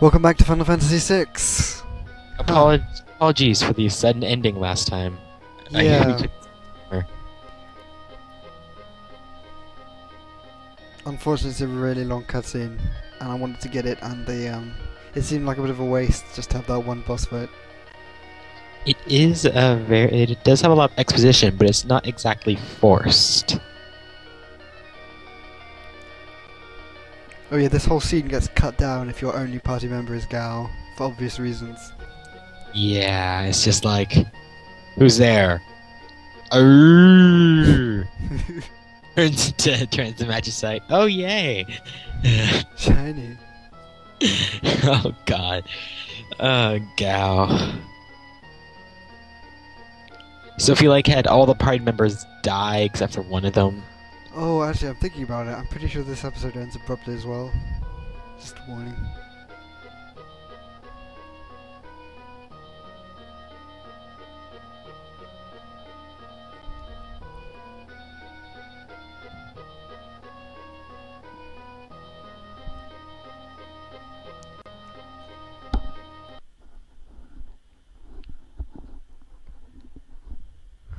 Welcome back to Final Fantasy VI. Apologies for the sudden ending last time. Yeah. Unfortunately, it's a really long cutscene, and I wanted to get it, and it seemed like a bit of a waste just to have that one boss fight. It does have a lot of exposition, but it's not exactly forced. Oh yeah, this whole scene gets cut down if your only party member is Gal, for obvious reasons. Yeah, it's just like, who's there? Arrrrrrr. turns to Magicite. Oh yay! Shiny. Oh god. Gal. So if you had all the party members die except for one of them. Oh, actually, I'm thinking about it. I'm pretty sure this episode ends abruptly as well. Just a warning.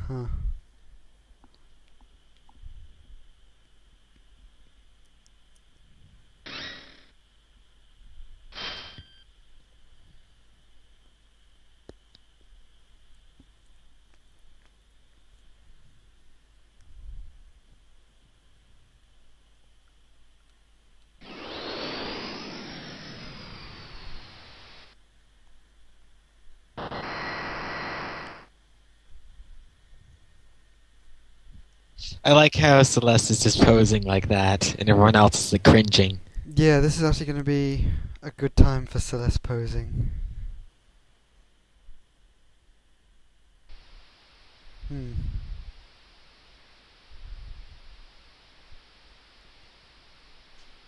Huh. I like how Celeste is just posing like that, and everyone else is cringing. Yeah, this is actually going to be a good time for Celes posing.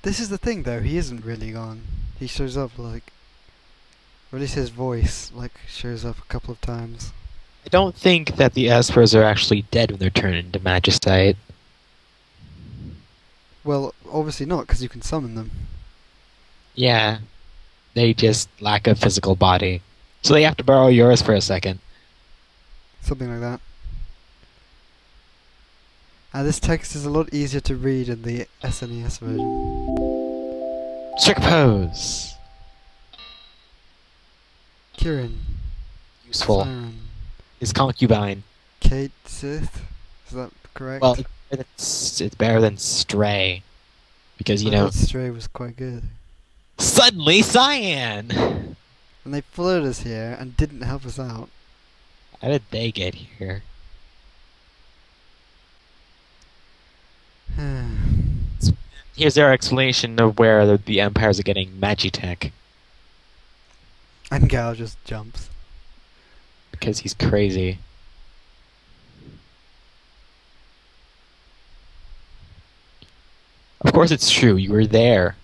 This is the thing though, he isn't really gone. He shows up or at least his voice shows up a couple of times. I don't think that the espers are actually dead when they're turned into Magicite. Well, obviously not, because you can summon them. Yeah, they just lack a physical body. So they have to borrow yours for a second. Something like that. And this text is a lot easier to read in the SNES version. Strict pose! Kirin. Useful. Siren. His concubine. Kate Sith? Is that correct? Well, it's better than Stray. Because, I thought Stray was quite good. Suddenly Cyan! And they followed us here and didn't help us out. How did they get here? Here's our explanation of where the Empires are getting Magitech. And Gal just jumps. Because he's crazy. Of course it's true, you were there.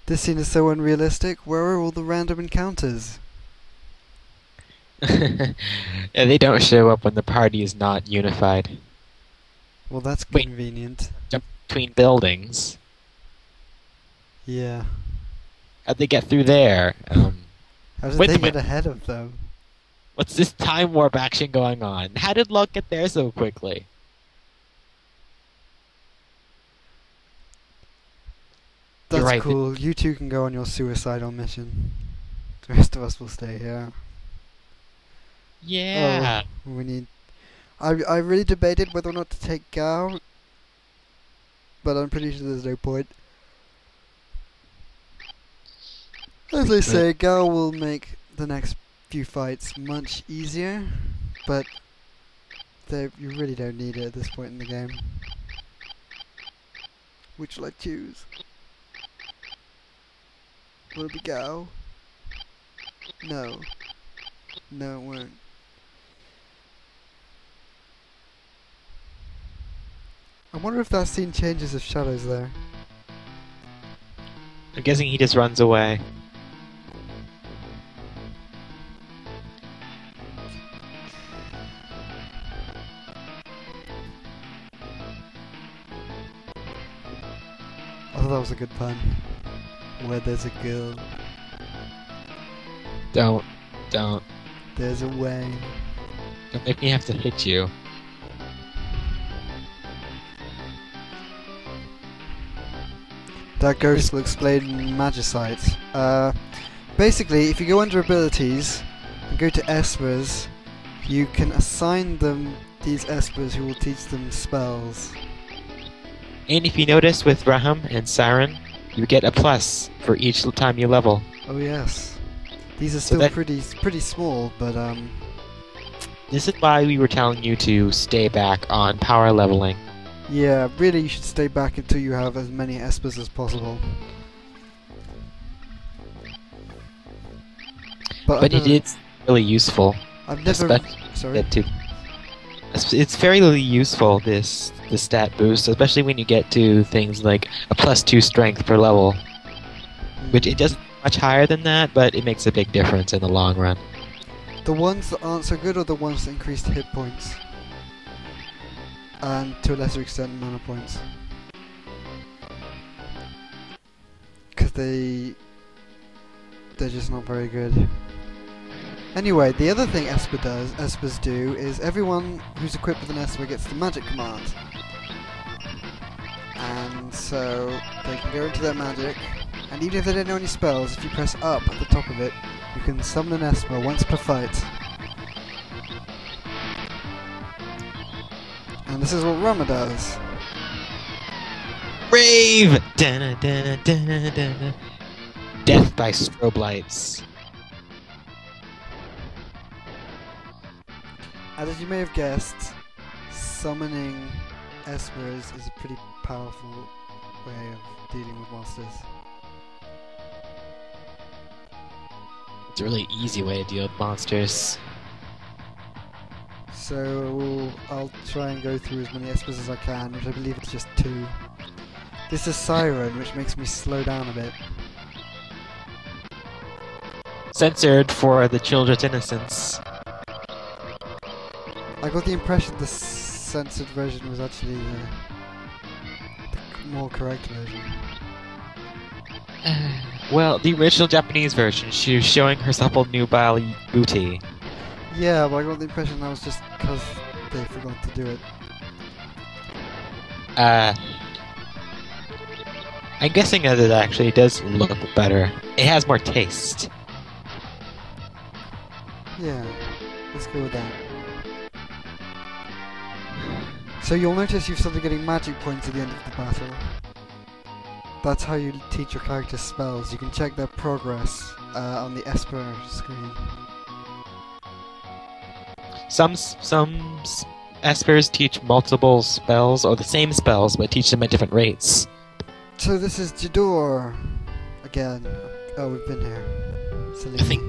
This scene is so unrealistic. Where are all the random encounters? Yeah, they don't show up when the party is not unified. Well, that's convenient. Jump between buildings. Yeah. How'd they get through there? How did Wait they a get minute. ahead of them? What's this time warp action going on? How did Locke get there so quickly? That's You're right. cool. You two can go on your suicidal mission. The rest of us will stay here. Yeah. Oh, we need... I really debated whether or not to take Gal, but I'm pretty sure there's no point. As they say, Gal will make the next few fights much easier, but you really don't need it at this point in the game. Which will I choose? Will it be Gal? No. No, it won't. I wonder if that scene changes if Shadow's there. I'm guessing he just runs away. I thought that was a good pun. Where there's a girl, Don't there's a way. make me have to hit you. That ghost will explain magicites. Basically, if you go under abilities and go to espers, you can assign them these espers who will teach them spells. And if you notice with Ramuh and Cyan, you get a plus for each time you level. Oh yes, these are So still that- pretty small, but This is why we were telling you to stay back on power leveling. yeah, really you should stay back until you have as many espers as possible. But it is really useful. I've never. especially Sorry. It's very useful, this stat boost, especially when you get to things like a +2 strength per level. Which it doesn't much higher than that, but it makes a big difference in the long run. The ones that aren't so good are the ones that increased hit points. And to a lesser extent mana points. Because they're just not very good. Anyway, the other thing espers do is everyone who's equipped with an esper gets the magic command. And so they can go into their magic, and even if they don't know any spells, if you press up at the top of it, you can summon an esper once per fight. And this is what Ramuh does. Rave! Dun-dun-dun-dun-dun-dun. Death by strobe lights. And as you may have guessed, summoning espers is a pretty powerful way of dealing with monsters. It's a really easy way to deal with monsters. So I'll try and go through as many espers as I can, which I believe it's just 2. This is Siren, which makes me slow down a bit. Censored for the children's innocence. I got the impression the censored version was actually the more correct version. Well, the original Japanese version, she was showing her supple nubile booty. Yeah, but I got the impression that was just because they forgot to do it. I'm guessing that it actually does look better. It has more taste. Yeah, let's go with that. So you'll notice you've started getting magic points at the end of the battle. That's how you teach your characters spells. You can check their progress on the Esper screen. Some espers teach multiple spells, or the same spells, but teach them at different rates. So this is Jador again. Oh, we've been here. Celes. Nothing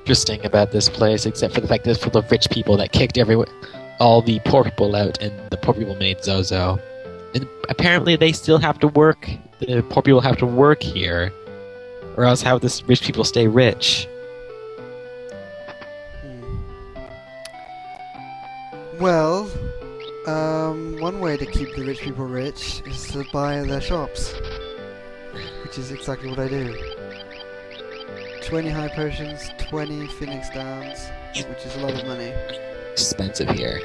interesting about this place, except for the fact that it's full of rich people that kicked all the poor people out, and the poor people made Zozo. And apparently they still have to work. The poor people have to work here, or else how this rich people stay rich? Well, one way to keep the rich people rich is to buy their shops, which is exactly what I do. 20 high potions, 20 Phoenix Downs, which is a lot of money. Expensive here.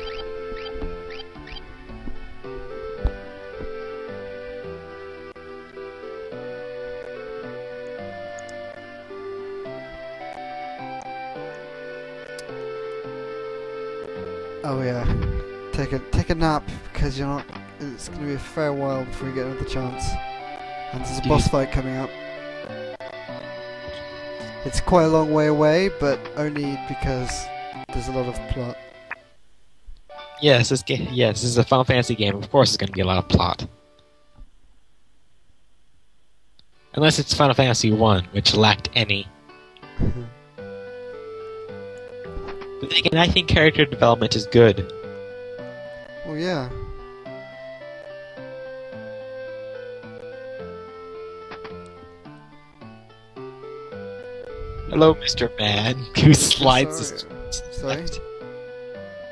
Oh yeah, take a nap because you're not. It's going to be a fair while before you get another chance, and there's a boss fight coming up. It's quite a long way away, but only because there's a lot of plot. Yes, this is a Final Fantasy game. Of course, there's going to be a lot of plot. Unless it's Final Fantasy 1, which lacked any. But then again, I think character development is good. Well, yeah. Hello, Mr. Man, who slides. Sorry?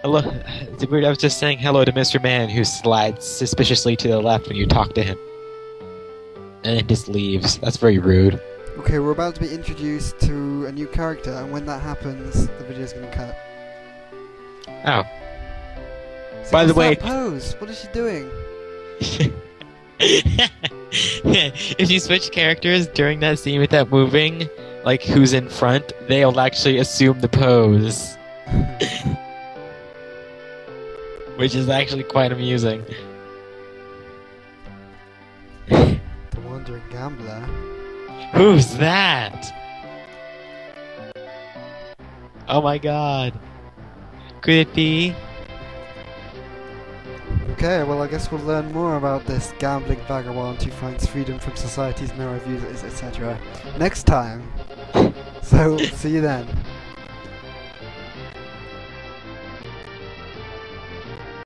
Hello. I was just saying hello to Mr. Man, who slides suspiciously to the left when you talk to him. and then just leaves. That's very rude. Okay, we're about to be introduced to a new character, and when that happens, the video's gonna cut. Oh. So By the what's way... that pose? What is she doing? If you switch characters during that scene without moving, like who's in front, they'll actually assume the pose. Which is actually quite amusing. The Wandering Gambler. Who's that? Oh my god. Could it be? Okay, well I guess we'll learn more about this gambling vagabond who finds freedom from society's narrow views, etc. next time. So, see you then.